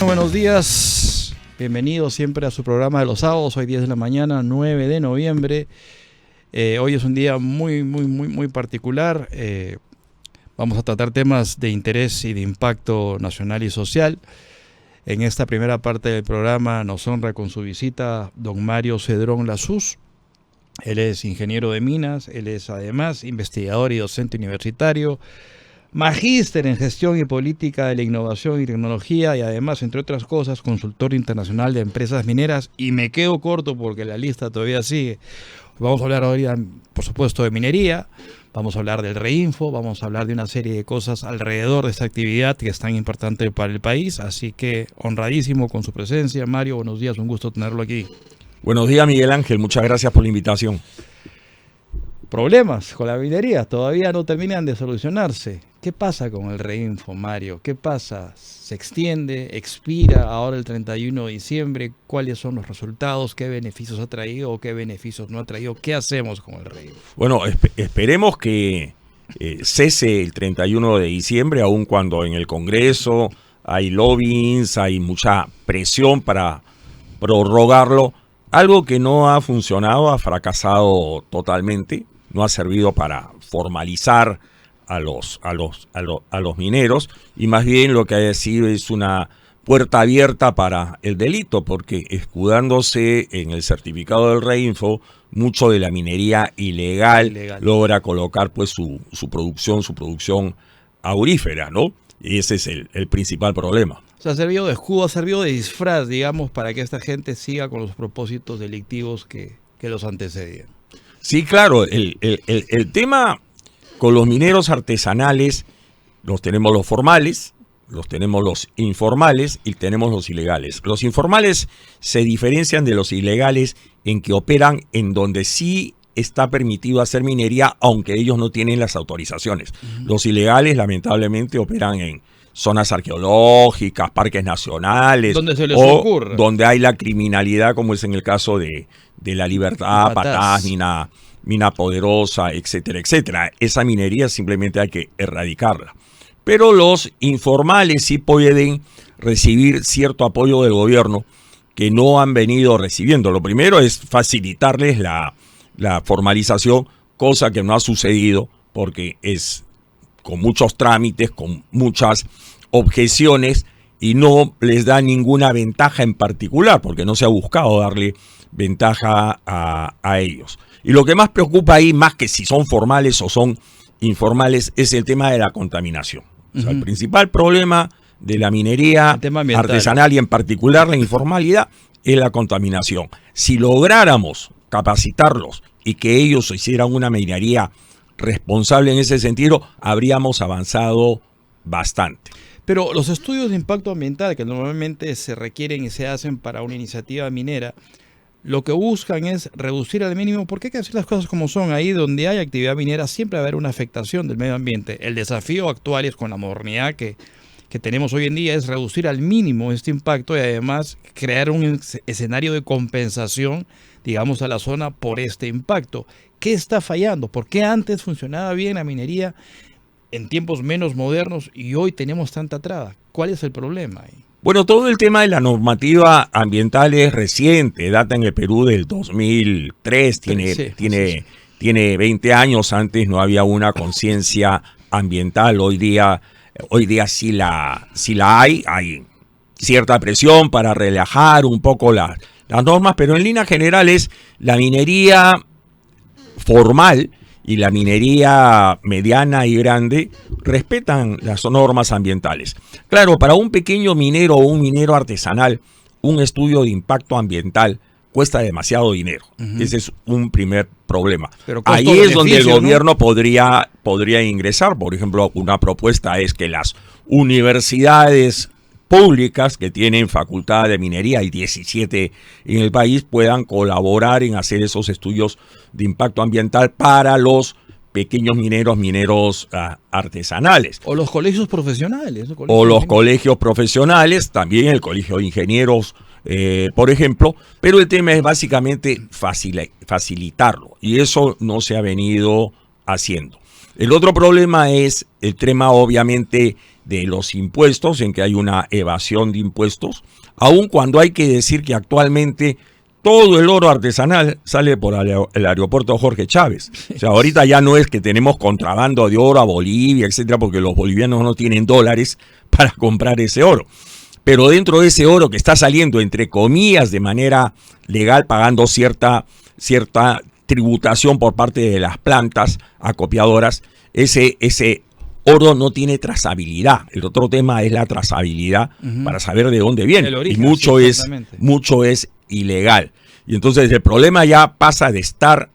Buenos días, bienvenidos siempre a su programa de los sábados. Hoy 10 de la mañana, 9 de noviembre. Hoy es un día muy particular. Vamos a tratar temas de interés y de impacto nacional y social. En esta primera parte del programa nos honra con su visita don Mario Cedrón Lasuz. Él es ingeniero de minas, él es además investigador y docente universitario, magíster en gestión y política de la innovación y tecnología y además, entre otras cosas, consultor internacional de empresas mineras. Y me quedo corto porque la lista todavía sigue. Vamos a hablar ahorita, por supuesto, de minería, vamos a hablar del Reinfo, vamos a hablar de una serie de cosas alrededor de esta actividad que es tan importante para el país. Así que honradísimo con su presencia. Mario, buenos días, un gusto tenerlo aquí. Buenos días, Miguel Ángel, muchas gracias por la invitación. Problemas con la minería todavía no terminan de solucionarse. ¿Qué pasa con el Reinfo, Mario? ¿Qué pasa? ¿Se extiende? ¿Expira ahora el 31 de diciembre? ¿Cuáles son los resultados? ¿Qué beneficios ha traído o qué beneficios no ha traído? ¿Qué hacemos con el Reinfo? Bueno, esperemos que cese el 31 de diciembre, aun cuando en el Congreso hay lobbyings, hay mucha presión para prorrogarlo. Algo que no ha funcionado, ha fracasado totalmente, no ha servido para formalizar a los mineros, y más bien lo que ha sido es una puerta abierta para el delito, porque escudándose en el certificado del Reinfo, mucho de la minería ilegal logra colocar pues su producción aurífera, ¿no? Y ese es el principal problema. O sea, ha servido de escudo, ha servido de disfraz, digamos, para que esta gente siga con los propósitos delictivos que los antecedían. Sí, claro, el tema con los mineros artesanales, los tenemos los formales, los tenemos los informales y tenemos los ilegales. Los informales se diferencian de los ilegales en que operan en donde sí está permitido hacer minería, aunque ellos no tienen las autorizaciones. Los ilegales, lamentablemente, operan en zonas arqueológicas, parques nacionales, donde se les ocurra, donde hay la criminalidad, como es en el caso de La Libertad, Patás, Mina Poderosa, etcétera, etcétera. Esa minería simplemente hay que erradicarla. Pero los informales sí pueden recibir cierto apoyo del gobierno que no han venido recibiendo. Lo primero es facilitarles la formalización, cosa que no ha sucedido porque es con muchos trámites, con muchas objeciones y no les da ninguna ventaja en particular porque no se ha buscado darle ventaja a ellos. Y lo que más preocupa ahí, más que si son formales o son informales, es el tema de la contaminación. O sea, el principal problema de la minería artesanal y en particular la informalidad es la contaminación. Si lográramos capacitarlos y que ellos hicieran una minería responsable en ese sentido, habríamos avanzado bastante. Pero los estudios de impacto ambiental que normalmente se requieren y se hacen para una iniciativa minera, lo que buscan es reducir al mínimo, porque hay que decir las cosas como son. Ahí donde hay actividad minera siempre va a haber una afectación del medio ambiente. El desafío actual es con la modernidad que tenemos hoy en día es reducir al mínimo este impacto y además crear un escenario de compensación, digamos, a la zona por este impacto. ¿Qué está fallando? ¿Por qué antes funcionaba bien la minería en tiempos menos modernos y hoy tenemos tanta traba? ¿Cuál es el problema ahí? Bueno, todo el tema de la normativa ambiental es reciente, data en el Perú del 2003, tiene 20 años. Antes no había una conciencia ambiental, hoy día sí la hay cierta presión para relajar un poco las normas, pero en líneas generales la minería formal y la minería mediana y grande respetan las normas ambientales. Claro, para un pequeño minero o un minero artesanal, un estudio de impacto ambiental cuesta demasiado dinero. Ese es un primer problema. Ahí es donde el gobierno, ¿no?, podría ingresar. Por ejemplo, una propuesta es que las universidades públicas que tienen facultad de minería, hay 17 en el país, puedan colaborar en hacer esos estudios de impacto ambiental para los pequeños mineros artesanales. O los colegios profesionales. Colegios profesionales, también el colegio de ingenieros, por ejemplo, pero el tema es básicamente facilitarlo y eso no se ha venido haciendo. El otro problema es el tema obviamente de los impuestos, en que hay una evasión de impuestos, aun cuando hay que decir que actualmente todo el oro artesanal sale por el aeropuerto Jorge Chávez. O sea, ahorita ya no es que tenemos contrabando de oro a Bolivia, etcétera, porque los bolivianos no tienen dólares para comprar ese oro. Pero dentro de ese oro que está saliendo, entre comillas, de manera legal, pagando cierta tributación por parte de las plantas acopiadoras, ese oro no tiene trazabilidad. El otro tema es la trazabilidad para saber de dónde viene. El origen, y mucho es ilegal. Y entonces el problema ya pasa de estar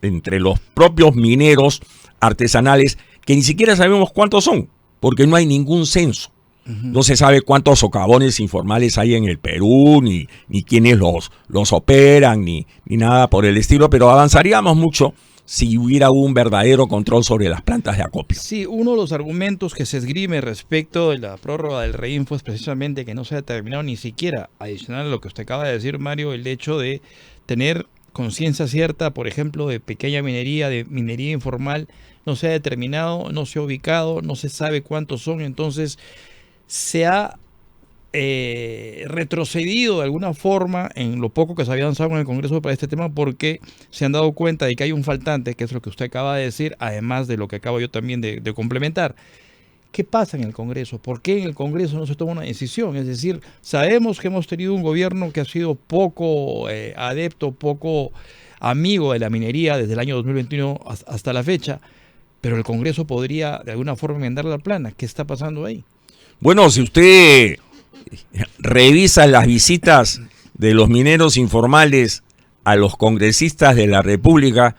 entre los propios mineros artesanales, que ni siquiera sabemos cuántos son, porque no hay ningún censo. No se sabe cuántos socavones informales hay en el Perú, ni quiénes los operan, ni nada por el estilo, pero avanzaríamos mucho si hubiera un verdadero control sobre las plantas de acopio. Sí, uno de los argumentos que se esgrime respecto de la prórroga del REINFO es precisamente que no se ha determinado ni siquiera, adicional a lo que usted acaba de decir, Mario, el hecho de tener conciencia cierta, por ejemplo, de pequeña minería, de minería informal, no se ha determinado, no se ha ubicado, no se sabe cuántos son, entonces se ha retrocedido de alguna forma en lo poco que se había avanzado en el Congreso para este tema, porque se han dado cuenta de que hay un faltante, que es lo que usted acaba de decir, además de lo que acabo yo también de complementar. ¿Qué pasa en el Congreso? ¿Por qué en el Congreso no se toma una decisión? Es decir, sabemos que hemos tenido un gobierno que ha sido poco adepto, poco amigo de la minería desde el año 2021 hasta la fecha, pero el Congreso podría de alguna forma enmendar la plana. ¿Qué está pasando ahí? Bueno, si usted revisa las visitas de los mineros informales a los congresistas de la República,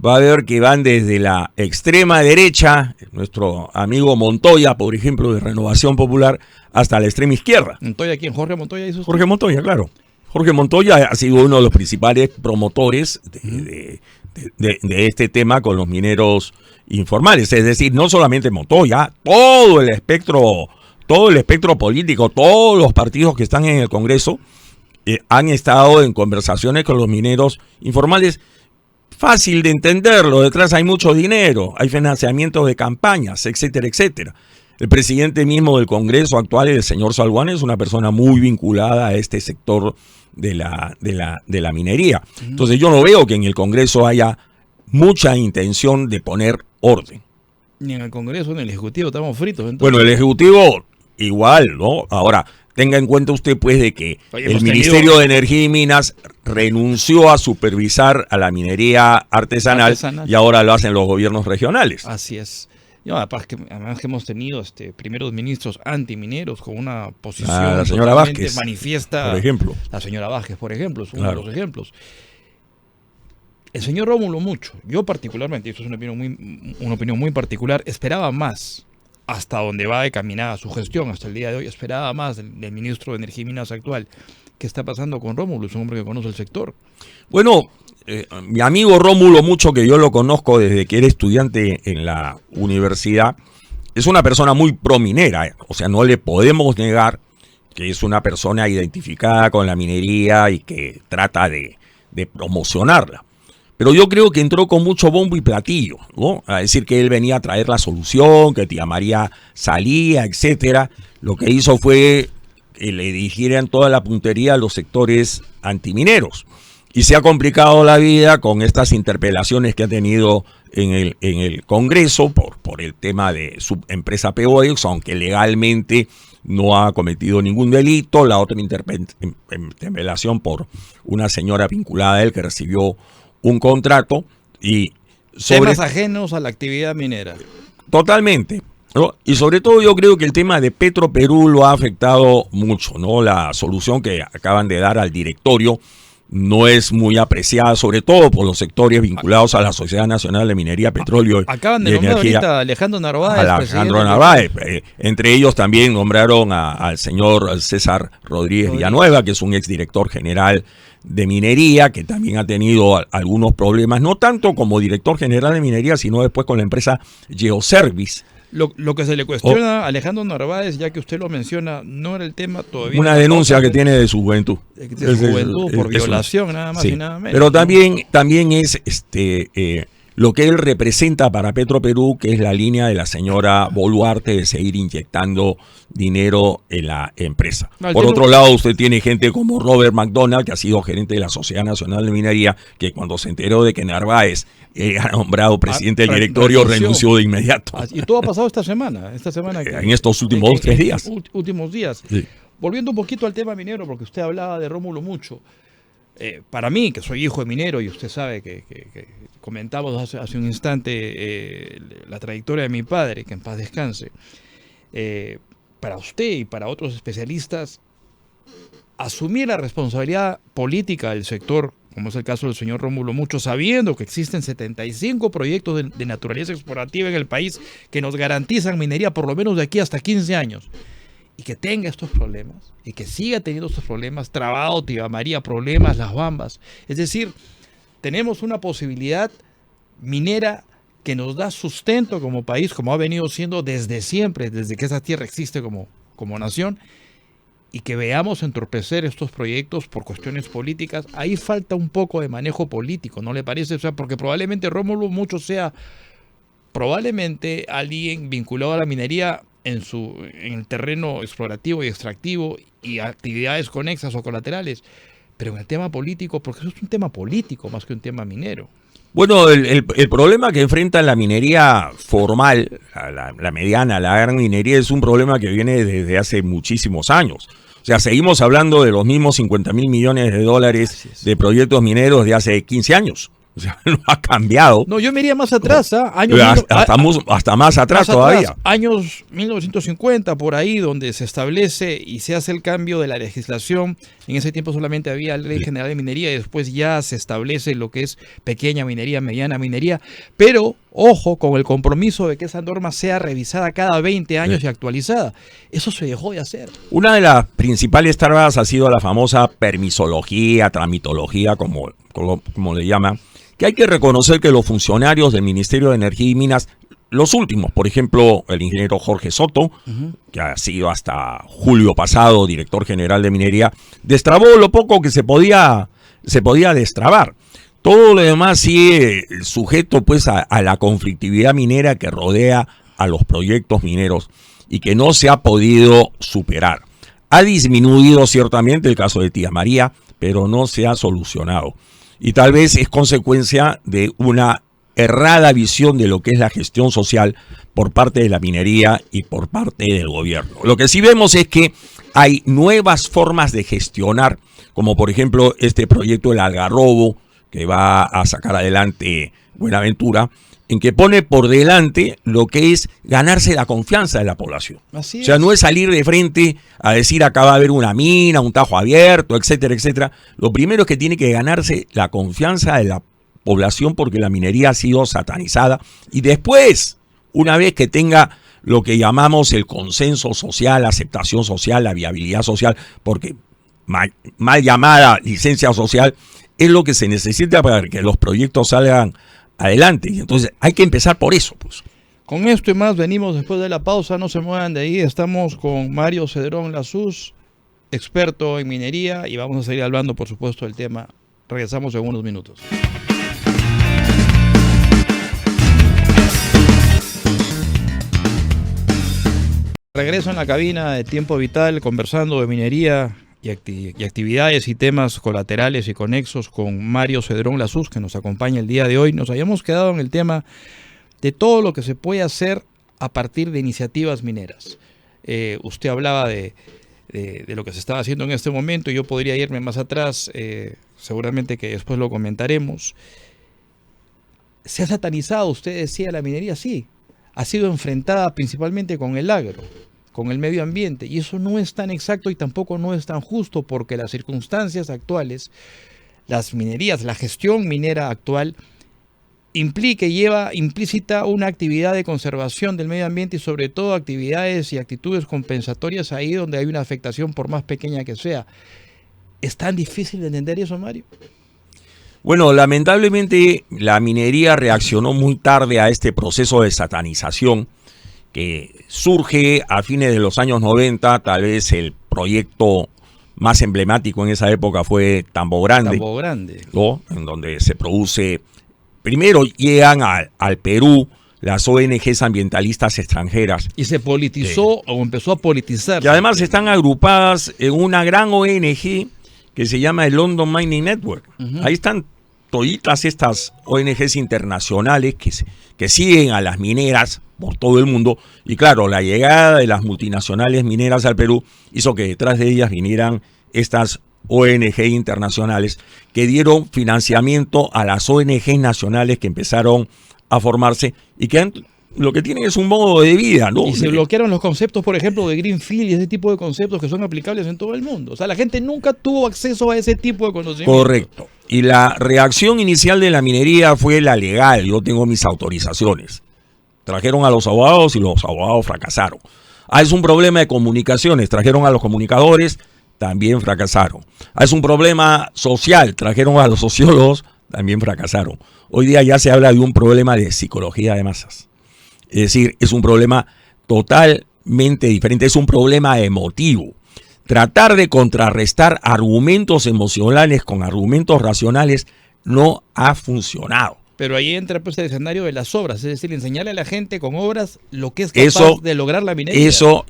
va a ver que van desde la extrema derecha, nuestro amigo Montoya, por ejemplo, de Renovación Popular, hasta la extrema izquierda. ¿Montoya quién? ¿Jorge Montoya hizo usted? Jorge Montoya, claro. Jorge Montoya ha sido uno de los principales promotores de este tema con los mineros informales. Es decir, no solamente Montoya, todo el espectro político, todos los partidos que están en el Congreso han estado en conversaciones con los mineros informales. Fácil de entenderlo, detrás hay mucho dinero, hay financiamiento de campañas, etcétera, etcétera. El presidente mismo del Congreso actual, el señor Salguán, es una persona muy vinculada a este sector de la minería. Entonces yo no veo que en el Congreso haya mucha intención de poner orden. Ni en el Congreso ni en el Ejecutivo, estamos fritos. Entonces. Bueno, el Ejecutivo igual, ¿no? Ahora, tenga en cuenta usted pues de que el Ministerio de Energía y Minas renunció a supervisar a la minería artesanal y ahora lo hacen los gobiernos regionales. Así es. Y además que hemos tenido primeros ministros antimineros con una posición la señora Vázquez, manifiesta. Por ejemplo. La señora Vázquez, por ejemplo, es uno claro. de los ejemplos. El señor Rómulo Mucho, yo particularmente, y esto es una opinión muy particular, esperaba más. Hasta donde va encaminada su gestión, hasta el día de hoy, esperaba más del ministro de Energía y Minas actual. ¿Qué está pasando con Rómulo? Es un hombre que conoce el sector. Bueno, mi amigo Rómulo Mucho, que yo lo conozco desde que era estudiante en la universidad, es una persona muy prominera, o sea, no le podemos negar que es una persona identificada con la minería y que trata de promocionarla. Pero yo creo que entró con mucho bombo y platillo, ¿no? A decir que él venía a traer la solución, que tía María salía, etcétera. Lo que hizo fue que le dirigieran toda la puntería a los sectores antimineros. Y se ha complicado la vida con estas interpelaciones que ha tenido en el Congreso por el tema de su empresa Peoex, aunque legalmente no ha cometido ningún delito. La otra interpelación por una señora vinculada a él que recibió un contrato y temas ajenos a la actividad minera. Totalmente, ¿no? Y sobre todo yo creo que el tema de Petroperú lo ha afectado mucho, ¿no? La solución que acaban de dar al directorio no es muy apreciada, sobre todo por los sectores vinculados a la Sociedad Nacional de Minería, Petróleo acaban de nombrar ahorita a Alejandro Narváez. Alejandro Narváez. Entre ellos también nombraron al señor César Rodríguez Villanueva, que es un exdirector general de minería, que también ha tenido algunos problemas, no tanto como director general de minería, sino después con la empresa Geoservice. Lo que se le cuestiona a Alejandro Narváez, ya que usted lo menciona, no era el tema todavía. Una denuncia que tiene de su juventud. De su juventud por violación, nada más y nada menos. Pero también es lo que él representa para Petroperú, que es la línea de la señora Boluarte de seguir inyectando dinero en la empresa. Por otro lado, usted tiene gente como Robert McDonald, que ha sido gerente de la Sociedad Nacional de Minería, que cuando se enteró de que Narváez era nombrado presidente del directorio, renunció de inmediato. Y todo ha pasado esta semana en estos últimos 3 días. Últimos días. Sí. Volviendo un poquito al tema minero, porque usted hablaba de Rómulo Mucho. Para mí, que soy hijo de minero, y usted sabe que comentamos hace un instante la trayectoria de mi padre, que en paz descanse, para usted y para otros especialistas, asumir la responsabilidad política del sector, como es el caso del señor Rómulo Mucho, sabiendo que existen 75 proyectos de naturaleza explorativa en el país que nos garantizan minería por lo menos de aquí hasta 15 años, y que tenga estos problemas, y que siga teniendo estos problemas, Trabado, Tía María, problemas, Las Bambas. Es decir, tenemos una posibilidad minera que nos da sustento como país, como ha venido siendo desde siempre, desde que esa tierra existe como nación, y que veamos entorpecer estos proyectos por cuestiones políticas. Ahí falta un poco de manejo político, ¿no le parece? O sea, porque probablemente Rómulo Mucho sea probablemente alguien vinculado a la minería en el terreno explorativo y extractivo y actividades conexas o colaterales, pero en el tema político, porque eso es un tema político más que un tema minero. Bueno, el problema que enfrenta la minería formal, la mediana, la gran minería, es un problema que viene desde hace muchísimos años. O sea, seguimos hablando de los mismos 50.000 millones de dólares de proyectos mineros de hace 15 años. O sea, no ha cambiado. No, yo me iría más atrás, hasta más atrás todavía. Años 1950, por ahí, donde se establece y se hace el cambio de la legislación. En ese tiempo solamente había Ley General de Minería y después ya se establece lo que es pequeña minería, mediana minería. Pero, ojo, con el compromiso de que esa norma sea revisada cada 20 años y actualizada. Eso se dejó de hacer. Una de las principales trabas ha sido la famosa permisología, tramitología, como le llaman, que hay que reconocer que los funcionarios del Ministerio de Energía y Minas, los últimos, por ejemplo, el ingeniero Jorge Soto, que ha sido hasta julio pasado director general de minería, destrabó lo poco que se podía destrabar. Todo lo demás sigue sujeto pues a la conflictividad minera que rodea a los proyectos mineros y que no se ha podido superar. Ha disminuido ciertamente el caso de Tía María, pero no se ha solucionado. Y tal vez es consecuencia de una errada visión de lo que es la gestión social por parte de la minería y por parte del gobierno. Lo que sí vemos es que hay nuevas formas de gestionar, como por ejemplo este proyecto del Algarrobo, que va a sacar adelante Buenaventura, en que pone por delante lo que es ganarse la confianza de la población. Así es. O sea, no es salir de frente a decir acá va a haber una mina, un tajo abierto, etcétera, etcétera. Lo primero es que tiene que ganarse la confianza de la población porque la minería ha sido satanizada. Y después, una vez que tenga lo que llamamos el consenso social, la aceptación social, la viabilidad social, porque mal llamada licencia social, es lo que se necesita para que los proyectos salgan adelante. Y entonces hay que empezar por eso, pues. Con esto y más venimos después de la pausa, no se muevan de ahí. Estamos con Mario Cedrón Lasuz, experto en minería, y vamos a seguir hablando, por supuesto, del tema. Regresamos en unos minutos. Regreso en la cabina de Tiempo Vital, conversando de minería y actividades y temas colaterales y conexos con Mario Cedrón Lasuz, que nos acompaña el día de hoy. Nos habíamos quedado en el tema de todo lo que se puede hacer a partir de iniciativas mineras. Usted hablaba de lo que se estaba haciendo en este momento, y yo podría irme más atrás, seguramente que después lo comentaremos. ¿Se ha satanizado, usted decía, la minería? Sí, ha sido enfrentada principalmente con el agro, con el medio ambiente, y eso no es tan exacto y tampoco no es tan justo, porque las circunstancias actuales, las minerías, la gestión minera actual implica y lleva implícita una actividad de conservación del medio ambiente y sobre todo actividades y actitudes compensatorias ahí donde hay una afectación por más pequeña que sea. ¿Es tan difícil de entender eso, Mario? Bueno, lamentablemente la minería reaccionó muy tarde a este proceso de satanización que surge a fines de los años 90. Tal vez el proyecto más emblemático en esa época fue Tambo Grande, Tambo Grande, ¿no? En donde se produce primero llegan al Perú las ONGs ambientalistas extranjeras. Y se politizó o empezó a politizar. Y además están agrupadas en una gran ONG que se llama el London Mining Network. Ahí están toditas estas ONGs internacionales que siguen a las mineras por todo el mundo. Y claro, la llegada de las multinacionales mineras al Perú hizo que detrás de ellas vinieran estas ONG internacionales que dieron financiamiento a las ONG nacionales que empezaron a formarse y que lo que tienen es un modo de vida, ¿no? Y se bloquearon los conceptos, por ejemplo, de Greenfield y ese tipo de conceptos que son aplicables en todo el mundo. O sea, la gente nunca tuvo acceso a ese tipo de conocimiento. Correcto. Y la reacción inicial de la minería fue la legal. Yo tengo mis autorizaciones. Trajeron a los abogados y los abogados fracasaron. Es un problema de comunicaciones. Trajeron a los comunicadores, también fracasaron. Es un problema social. Trajeron a los sociólogos, también fracasaron. Hoy día ya se habla de un problema de psicología de masas. Es decir, es un problema totalmente diferente, es un problema emotivo. Tratar de contrarrestar argumentos emocionales con argumentos racionales no ha funcionado. Pero ahí entra pues el escenario de las obras, es decir, enseñarle a la gente con obras lo que es capaz de lograr la minería. Eso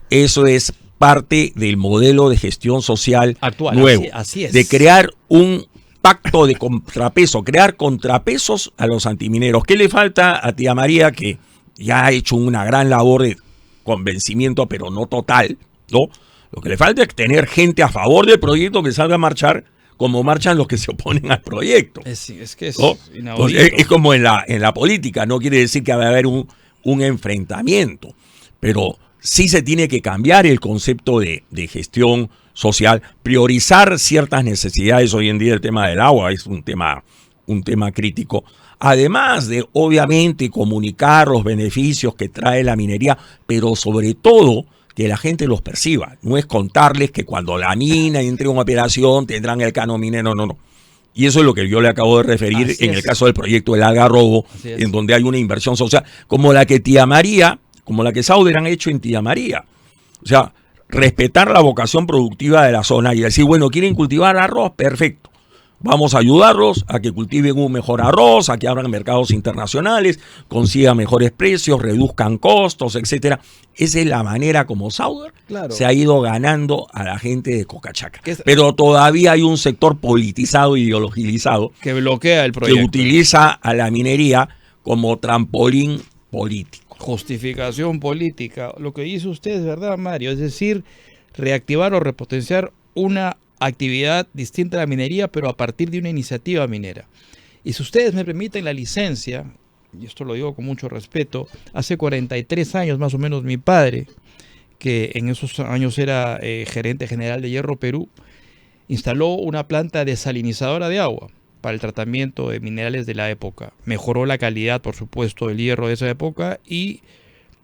es parte del modelo de gestión social actual, nuevo, así es. De crear un pacto de contrapeso, crear contrapesos a los antimineros. ¿Qué le falta a tía María, que ya ha hecho una gran labor de convencimiento, pero no total, ¿no? Lo que le falta es tener gente a favor del proyecto que salga a marchar como marchan los que se oponen al proyecto. Es que es ¿no? inaudito. Es como en la política, no quiere decir que va a haber un enfrentamiento, pero sí se tiene que cambiar el concepto de gestión social, priorizar ciertas necesidades. Hoy en día el tema del agua es un tema crítico. Además de, obviamente, comunicar los beneficios que trae la minería, pero sobre todo que la gente los perciba. No es contarles que cuando la mina entre en una operación tendrán el canon minero, no. Y eso es lo que yo le acabo de referir en el caso del proyecto del Algarrobo, en donde hay una inversión social, como la que tía María, como la que Sauder han hecho en tía María. O sea, respetar la vocación productiva de la zona y decir, bueno, ¿quieren cultivar arroz? Perfecto. Vamos a ayudarlos a que cultiven un mejor arroz, a que abran mercados internacionales, consigan mejores precios, reduzcan costos, etcétera. Esa es la manera como Sauder se ha ido ganando a la gente de Cocachaca. Pero todavía hay un sector politizado, ideologizado, que bloquea el proyecto, que utiliza a la minería como trampolín político. Justificación política. Lo que dice usted es verdad, Mario. Es decir, reactivar o repotenciar una actividad distinta a la minería, pero a partir de una iniciativa minera. Y si ustedes me permiten la licencia, y esto lo digo con mucho respeto, hace 43 años más o menos mi padre, que en esos años era gerente general de Hierro Perú, instaló una planta desalinizadora de agua para el tratamiento de minerales de la época. Mejoró la calidad, por supuesto, del hierro de esa época y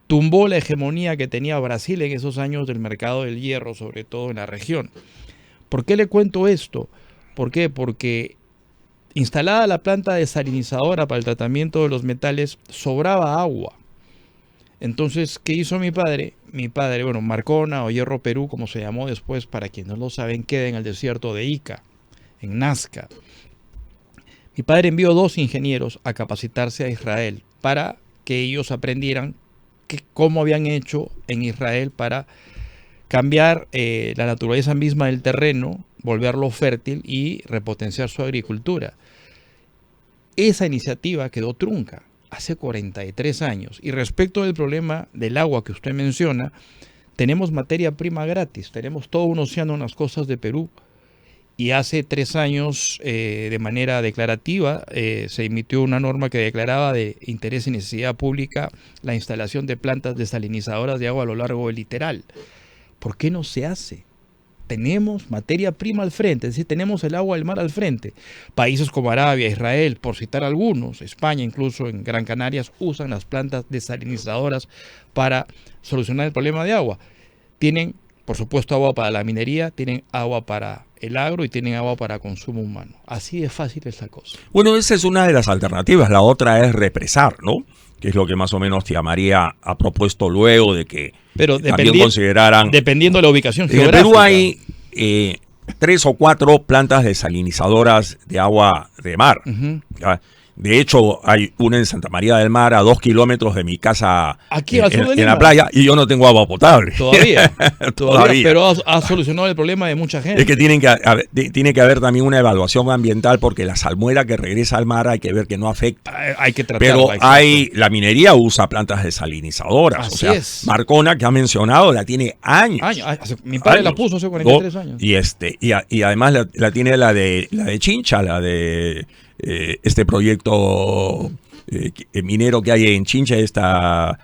tumbó la hegemonía que tenía Brasil en esos años del mercado del hierro, sobre todo en la región. ¿Por qué le cuento esto? ¿Por qué? Porque instalada la planta desalinizadora para el tratamiento de los metales, sobraba agua. Entonces, ¿qué hizo mi padre? Mi padre, bueno, Marcona o Hierro Perú, como se llamó después, para quienes no lo saben, queda en el desierto de Ica, en Nazca. Mi padre envió 2 ingenieros a capacitarse a Israel para que ellos aprendieran cómo habían hecho en Israel para cambiar la naturaleza misma del terreno, volverlo fértil y repotenciar su agricultura. Esa iniciativa quedó trunca hace 43 años. Y respecto del problema del agua que usted menciona, tenemos materia prima gratis, tenemos todo un océano en las costas de Perú. Y hace 3 años, de manera declarativa, se emitió una norma que declaraba de interés y necesidad pública la instalación de plantas desalinizadoras de agua a lo largo del litoral. ¿Por qué no se hace? Tenemos materia prima al frente, es decir, tenemos el agua del mar al frente. Países como Arabia, Israel, por citar algunos, España incluso en Gran Canarias, usan las plantas desalinizadoras para solucionar el problema de agua. Tienen, por supuesto, agua para la minería, tienen agua para el agro y tienen agua para consumo humano. Así de fácil es la cosa. Bueno, esa es una de las alternativas. La otra es represar, ¿no? Que es lo que más o menos tía María ha propuesto luego de que también consideraran... Dependiendo de la ubicación geográfica. En Perú hay 3 o 4 plantas desalinizadoras de agua de mar. De hecho, hay una en Santa María del Mar, a 2 kilómetros de mi casa, aquí al sur de en Lima, la playa, y yo no tengo agua potable. Todavía. Todavía. Pero ha solucionado el problema de mucha gente. Es que tiene que haber también una evaluación ambiental, porque la salmuera que regresa al mar hay que ver que no afecta. Hay que tratarla. Pero la minería usa plantas desalinizadoras. Así o sea, es. Marcona, que ha mencionado, la tiene años. Mi padre la puso hace 43 años. Y además la tiene la de Chincha, la de este proyecto minero que hay en Chincha, esta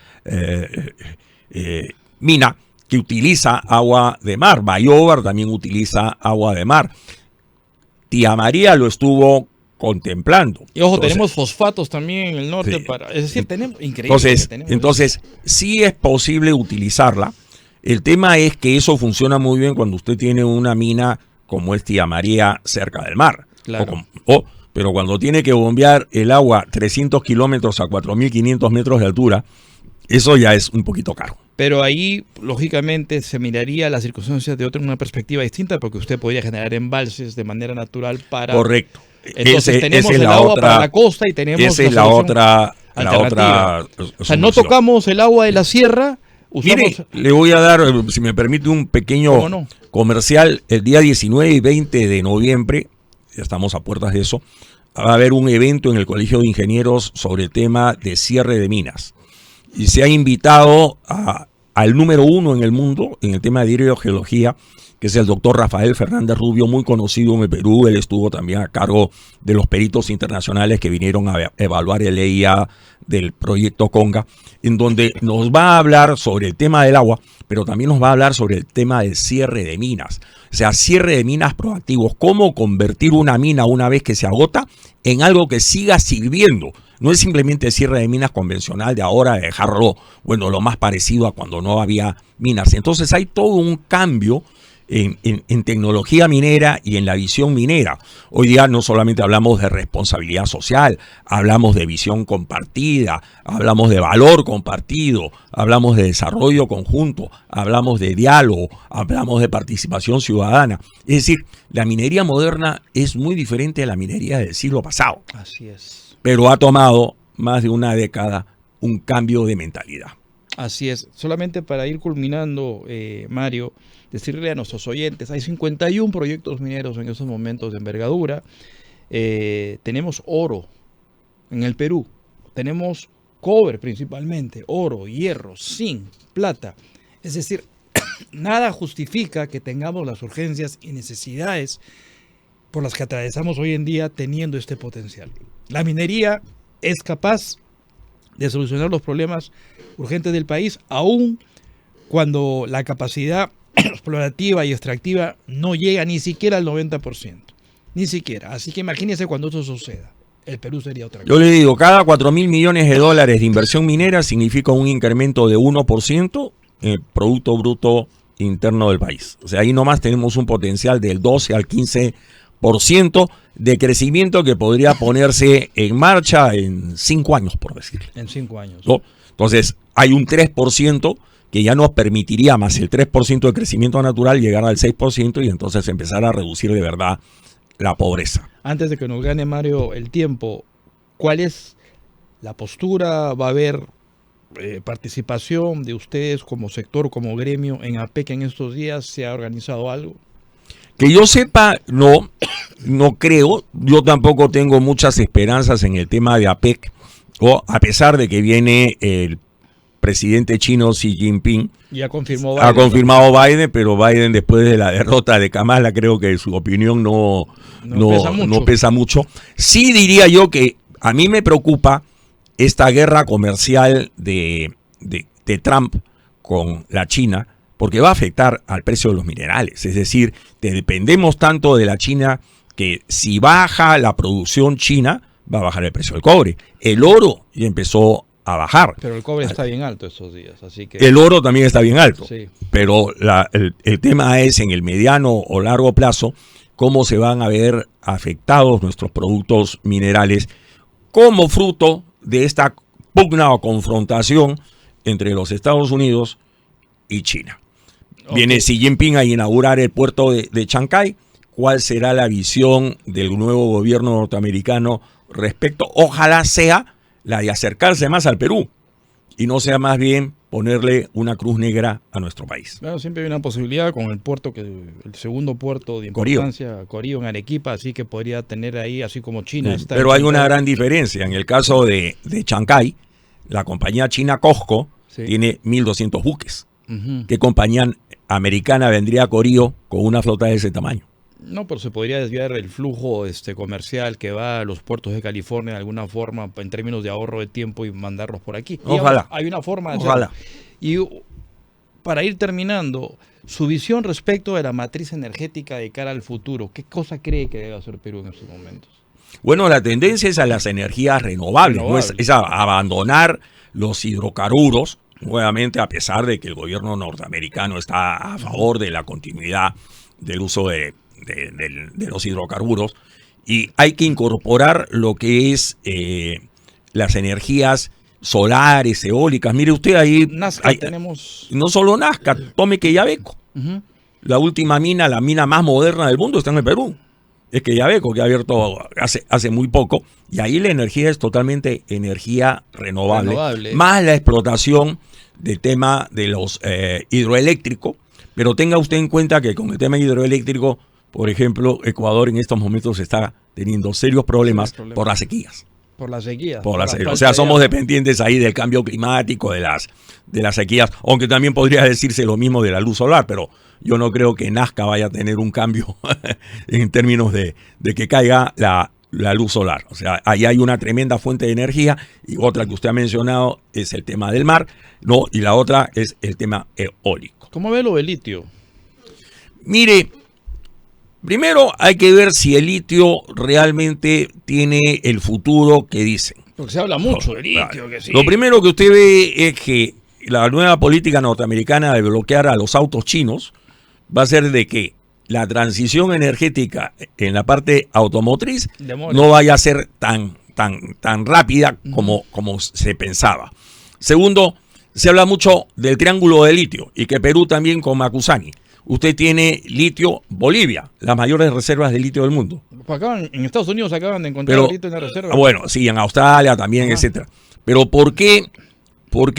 mina que utiliza agua de mar. Bayobar también utiliza agua de mar. Tía María lo estuvo contemplando. Y ojo, tenemos fosfatos también en el norte. Sí. Es decir, tenemos increíble. Entonces, sí es posible utilizarla. El tema es que eso funciona muy bien cuando usted tiene una mina como es Tía María cerca del mar. Claro. Pero cuando tiene que bombear el agua 300 kilómetros a 4.500 metros de altura, eso ya es un poquito caro. Pero ahí, lógicamente, se miraría las circunstancias de una perspectiva distinta, porque usted podría generar embalses de manera natural para... Correcto. Entonces tenemos el agua para la costa y tenemos esa es la otra o sea, no tocamos el agua de la sierra. Mire, le voy a dar, si me permite, un pequeño comercial. El día 19 y 20 de noviembre, ya estamos a puertas de eso, va a haber un evento en el Colegio de Ingenieros sobre el tema de cierre de minas. Y se ha invitado al número 1 en el mundo en el tema de hidrogeología, que es el doctor Rafael Fernández Rubio, muy conocido en el Perú. Él estuvo también a cargo de los peritos internacionales que vinieron a evaluar el EIA del proyecto Conga, en donde nos va a hablar sobre el tema del agua, pero también nos va a hablar sobre el tema del cierre de minas. O sea, cierre de minas proactivos, cómo convertir una mina una vez que se agota en algo que siga sirviendo. No es simplemente el cierre de minas convencional de ahora, de dejarlo, lo más parecido a cuando no había minas. Entonces hay todo un cambio en tecnología minera y en la visión minera. Hoy día no solamente hablamos de responsabilidad social, hablamos de visión compartida, hablamos de valor compartido, hablamos de desarrollo conjunto, hablamos de diálogo, hablamos de participación ciudadana. Es decir, la minería moderna es muy diferente a la minería del siglo pasado. Así es. Pero ha tomado más de una década un cambio de mentalidad. Así es. Solamente para ir culminando, Mario, decirle a nuestros oyentes, hay 51 proyectos mineros en estos momentos de envergadura. Tenemos oro en el Perú, tenemos cobre principalmente, oro, hierro, zinc, plata. Es decir, nada justifica que tengamos las urgencias y necesidades por las que atravesamos hoy en día teniendo este potencial. La minería es capaz de solucionar los problemas urgentes del país, aun cuando la capacidad explorativa y extractiva no llega ni siquiera al 90%. Ni siquiera. Así que imagínense cuando eso suceda. El Perú sería otra cosa. Yo le digo, cada 4.000 millones de dólares de inversión minera significa un incremento de 1% en el Producto Bruto Interno del país. O sea, ahí nomás tenemos un potencial del 12 al 15% de crecimiento que podría ponerse en marcha en 5 años, por decirlo. En 5 años. ¿No? Entonces, hay un 3% que ya nos permitiría, más el 3% de crecimiento natural, llegar al 6% y entonces empezar a reducir de verdad la pobreza. Antes de que nos gane, Mario, el tiempo, ¿cuál es la postura? ¿Va a haber participación de ustedes como sector, como gremio en APEC en estos días? ¿Se ha organizado algo? Que yo sepa, no creo. Yo tampoco tengo muchas esperanzas en el tema de APEC, a pesar de que viene el presidente chino Xi Jinping. Ya confirmó Biden. Ha confirmado Biden, pero Biden, después de la derrota de Kamala, creo que su opinión no pesa mucho. Sí diría yo que a mí me preocupa esta guerra comercial de Trump con la China, porque va a afectar al precio de los minerales. Es decir, dependemos tanto de la China que si baja la producción china, va a bajar el precio del cobre. El oro ya empezó a bajar. Pero el cobre está bien alto estos días, así que... El oro también está bien alto. Sí. Pero el tema es, en el mediano o largo plazo, cómo se van a ver afectados nuestros productos minerales como fruto de esta pugna o confrontación entre los Estados Unidos y China. Okay. Viene Xi Jinping a inaugurar el puerto de Chancay. ¿Cuál será la visión del nuevo gobierno norteamericano respecto, ojalá sea la de acercarse más al Perú y no sea más bien ponerle una cruz negra a nuestro país. Claro, siempre hay una posibilidad con el puerto, el segundo puerto de importancia, Corío en Arequipa, así que podría tener ahí, así como China. Sí, pero hay una gran diferencia. En el caso de Chancay, la compañía china COSCO tiene 1.200 buques. ¿Qué compañía americana vendría a Corío con una flota de ese tamaño? No, pero se podría desviar el flujo comercial que va a los puertos de California de alguna forma en términos de ahorro de tiempo y mandarlos por aquí. Ojalá. Hay una forma de hacerlo. Y para ir terminando, su visión respecto de la matriz energética de cara al futuro, ¿qué cosa cree que debe hacer Perú en estos momentos? Bueno, la tendencia es a las energías renovables. ¿No? Es a abandonar los hidrocarburos, nuevamente, a pesar de que el gobierno norteamericano está a favor de la continuidad del uso de los hidrocarburos, y hay que incorporar lo que es las energías solares, eólicas. Mire usted ahí, Nazca tenemos... No solo Nazca, tome Quellaveco. La última mina, la mina más moderna del mundo está en el Perú. Es Quellaveco, que ha abierto hace muy poco, y ahí la energía es totalmente energía renovable. Más la explotación del tema de los hidroeléctricos. Pero tenga usted en cuenta que con el tema hidroeléctrico, por ejemplo, Ecuador en estos momentos está teniendo serios problemas por las sequías. Por las sequías. O sea, somos dependientes ahí del cambio climático, de las sequías, aunque también podría decirse lo mismo de la luz solar, pero yo no creo que Nazca vaya a tener un cambio en términos de que caiga la luz solar. O sea, ahí hay una tremenda fuente de energía, y otra que usted ha mencionado es el tema del mar, ¿no? Y la otra es el tema eólico. ¿Cómo ve lo del litio? Mire, primero hay que ver si el litio realmente tiene el futuro que dicen. Porque se habla mucho de litio. Que sí. Lo primero que usted ve es que la nueva política norteamericana de bloquear a los autos chinos va a ser de que la transición energética en la parte automotriz no vaya a ser tan rápida como se pensaba. Segundo, se habla mucho del triángulo de litio y que Perú también con Macusani. Usted tiene litio, Bolivia, las mayores reservas de litio del mundo. En Estados Unidos acaban de encontrar litio en la reserva. Bueno, sí, en Australia también, etcétera. Pero ¿por qué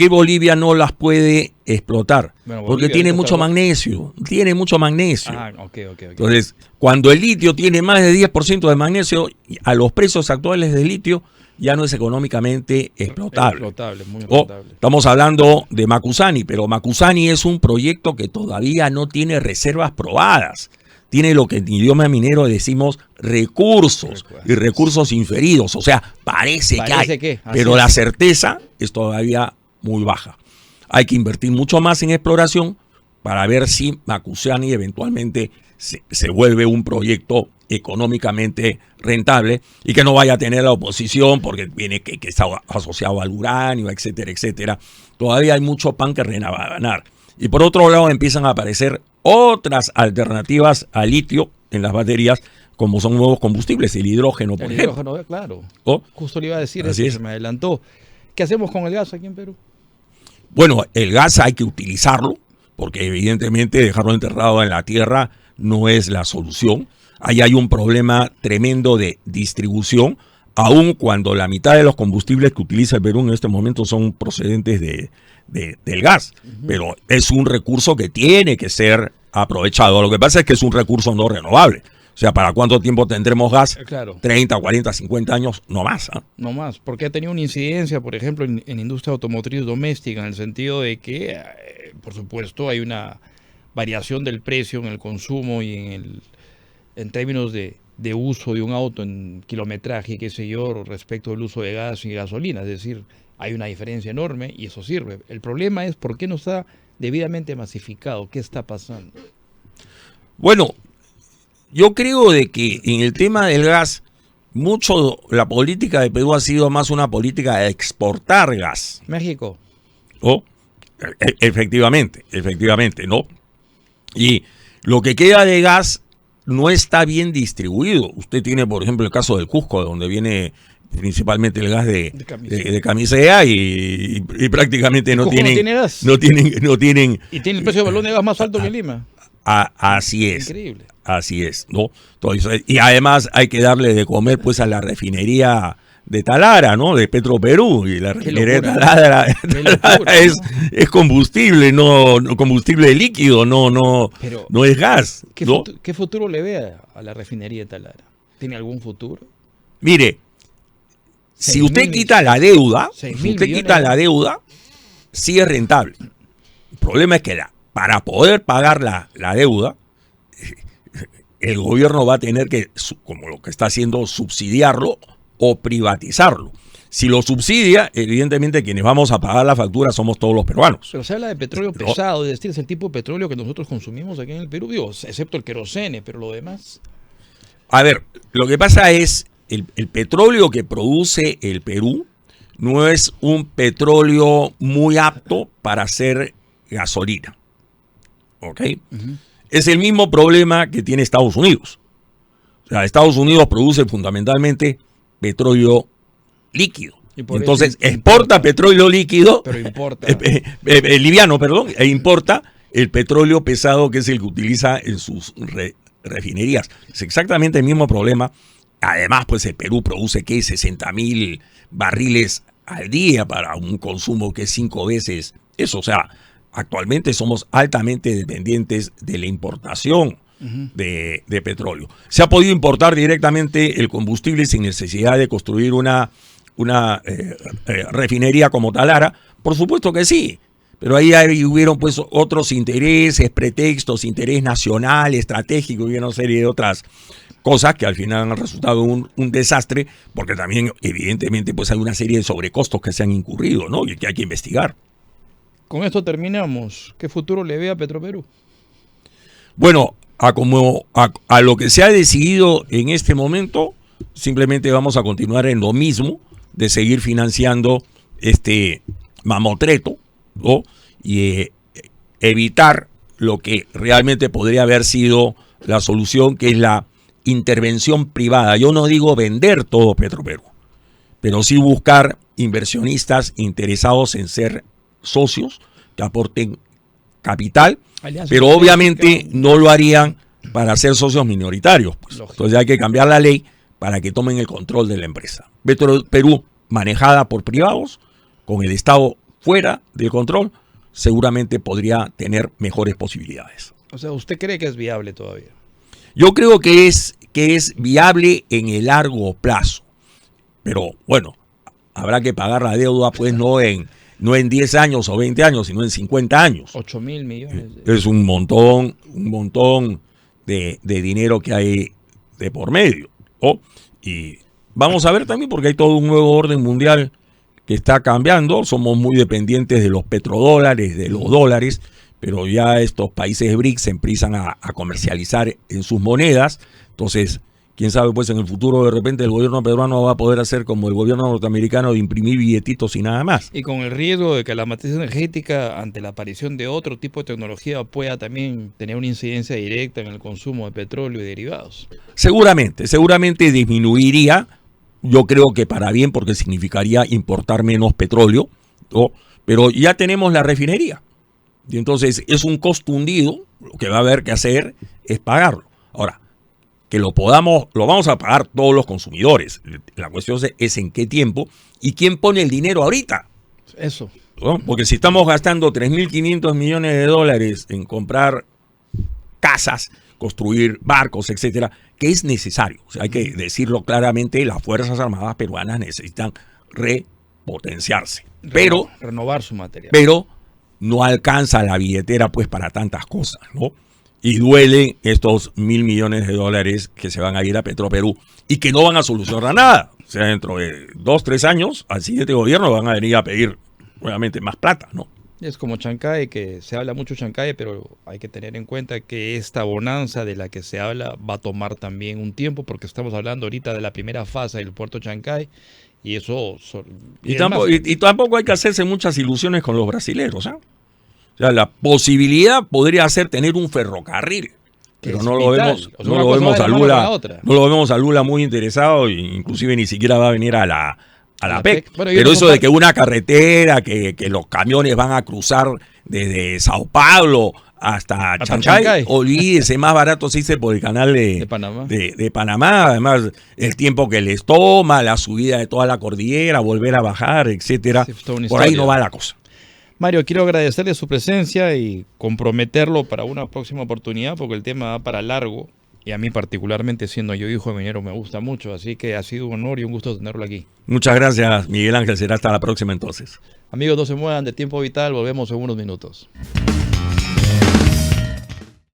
Bolivia no las puede explotar? Bueno, porque tiene mucho magnesio. Tiene mucho magnesio. Okay. Entonces, cuando el litio tiene más de 10% de magnesio, a los precios actuales de litio ya no es económicamente explotable. Muy explotable. Estamos hablando de Macusani, pero Macusani es un proyecto que todavía no tiene reservas probadas. Tiene lo que en idioma minero decimos recursos y recursos inferidos. O sea, parece que hay, pero la certeza es todavía muy baja. Hay que invertir mucho más en exploración para ver si Macusani eventualmente se vuelve un proyecto económicamente rentable y que no vaya a tener la oposición porque viene que está asociado al uranio, etcétera, etcétera. Todavía hay mucho pan que rebanar. Y por otro lado empiezan a aparecer otras alternativas al litio en las baterías, como son nuevos combustibles, el hidrógeno, por ejemplo. El hidrógeno, claro. Justo le iba a decir, se me adelantó. ¿Qué hacemos con el gas aquí en Perú? Bueno, el gas hay que utilizarlo, porque evidentemente dejarlo enterrado en la tierra no es la solución. Ahí hay un problema tremendo de distribución, aun cuando la mitad de los combustibles que utiliza el Perú en este momento son procedentes del gas. Pero es un recurso que tiene que ser aprovechado. Lo que pasa es que es un recurso no renovable. O sea, ¿para cuánto tiempo tendremos gas? Claro. 30, 40, 50 años, no más. No más, porque ha tenido una incidencia, por ejemplo, en industria automotriz doméstica, en el sentido de que, por supuesto, hay una variación del precio en el consumo y en términos de uso de un auto en kilometraje, qué sé yo, respecto al uso de gas y gasolina. Es decir, hay una diferencia enorme y eso sirve. El problema es por qué no está debidamente masificado. ¿Qué está pasando? Bueno, yo creo de que en el tema del gas, mucho la política de Perú ha sido más una política de exportar gas. México. Efectivamente, ¿no? Y lo que queda de gas no está bien distribuido. Usted tiene, por ejemplo, el caso del Cusco, de donde viene principalmente el gas de Camisea y prácticamente no tienen, no tiene gas. No tienen. Y tiene el precio del balón de gas más alto que Lima. Así es. Increíble. Así es, ¿no? Entonces, y además hay que darle de comer pues a la refinería de Talara, ¿no? De Petroperú. Y la refinería de Talara es combustible, no combustible líquido, no es gas. ¿Qué futuro le ve a la refinería de Talara? ¿Tiene algún futuro? Mire, si usted quita la deuda, sí es rentable. El problema es que para poder pagar la deuda, el gobierno va a tener que, como lo que está haciendo, subsidiarlo o privatizarlo. Si lo subsidia, evidentemente quienes vamos a pagar la factura somos todos los peruanos. Pero se habla de petróleo pesado, es decir, es el tipo de petróleo que nosotros consumimos aquí en el Perú, digo, excepto el querosene, pero lo demás. A ver, lo que pasa es, el petróleo que produce el Perú no es un petróleo muy apto para hacer gasolina. ¿Ok? Uh-huh. Es el mismo problema que tiene Estados Unidos. O sea, Estados Unidos produce fundamentalmente petróleo líquido. Entonces exporta petróleo líquido, pero importa. Liviano, perdón, e importa el petróleo pesado que es el que utiliza en sus refinerías. Es exactamente el mismo problema. Además, pues el Perú produce, ¿qué? 60,000 barriles al día para un consumo que es 5 veces eso. O sea, actualmente somos altamente dependientes de la importación de petróleo. ¿Se ha podido importar directamente el combustible sin necesidad de construir una refinería como Talara? Por supuesto que sí, pero ahí hubieron pues otros intereses, pretextos, interés nacional, estratégico y una serie de otras cosas que al final han resultado un desastre, porque también evidentemente pues hay una serie de sobrecostos que se han incurrido, ¿no? Y que hay que investigar. Con esto terminamos. ¿Qué futuro le ve a Petroperú? Bueno, a lo que se ha decidido en este momento, simplemente vamos a continuar en lo mismo, de seguir financiando este mamotreto, ¿no? Y evitar lo que realmente podría haber sido la solución, que es la intervención privada. Yo no digo vender todo Petroperú, pero sí buscar inversionistas interesados en ser socios que aporten capital, pero obviamente no lo harían para ser socios minoritarios. Pues. Entonces hay que cambiar la ley para que tomen el control de la empresa. Petroperú, manejada por privados, con el Estado fuera del control, seguramente podría tener mejores posibilidades. O sea, ¿usted cree que es viable todavía? Yo creo que es viable en el largo plazo. Pero bueno, habrá que pagar la deuda pues no en 10 años o 20 años, sino en 50 años. 8.000 millones. Es un montón de dinero que hay de por medio, ¿no? Y vamos a ver también, porque hay todo un nuevo orden mundial que está cambiando. Somos muy dependientes de los petrodólares, de los dólares, pero ya estos países BRICS se empiezan a comercializar en sus monedas. Entonces, quién sabe, pues en el futuro de repente el gobierno peruano va a poder hacer como el gobierno norteamericano, de imprimir billetitos y nada más. Y con el riesgo de que la matriz energética, ante la aparición de otro tipo de tecnología, pueda también tener una incidencia directa en el consumo de petróleo y derivados. Seguramente disminuiría, yo creo que para bien, porque significaría importar menos petróleo, ¿no? Pero ya tenemos la refinería. Y entonces es un costo hundido, lo que va a haber que hacer es pagarlo. Ahora, que lo vamos a pagar todos los consumidores. La cuestión es en qué tiempo y quién pone el dinero ahorita. Eso. ¿No? Porque si estamos gastando 3.500 millones de dólares en comprar casas, construir barcos, etcétera, que es necesario. O sea, hay que decirlo claramente, las Fuerzas Armadas peruanas necesitan repotenciarse. Renovar su material. Pero no alcanza la billetera pues para tantas cosas, ¿no? Y duelen estos 1.000 millones de dólares que se van a ir a Petroperú y que no van a solucionar nada. O sea, dentro de 2-3 años, al siguiente gobierno van a venir a pedir nuevamente más plata, ¿no? Es como Chancay, que se habla mucho de Chancay, pero hay que tener en cuenta que esta bonanza de la que se habla va a tomar también un tiempo, porque estamos hablando ahorita de la primera fase del puerto Chancay. Y eso... Y tampoco hay que hacerse muchas ilusiones con los brasileros, ¿eh? O sea, la posibilidad podría ser tener un ferrocarril, pero no lo vemos a Lula muy interesado, e inclusive ni siquiera va a venir a la PEC. Bueno, pero eso de que una carretera, que los camiones van a cruzar desde Sao Paulo hasta Chancay. Olvídese, más barato se dice por el canal de Panamá. De Panamá. Además, el tiempo que les toma, la subida de toda la cordillera, volver a bajar, etcétera. Sí, por ahí no va la cosa. Mario, quiero agradecerle su presencia y comprometerlo para una próxima oportunidad, porque el tema va para largo. Y a mí particularmente, siendo yo hijo de minero, me gusta mucho. Así que ha sido un honor y un gusto tenerlo aquí. Muchas gracias, Miguel Ángel. Será hasta la próxima entonces. Amigos, no se muevan de Tiempo Vital. Volvemos en unos minutos.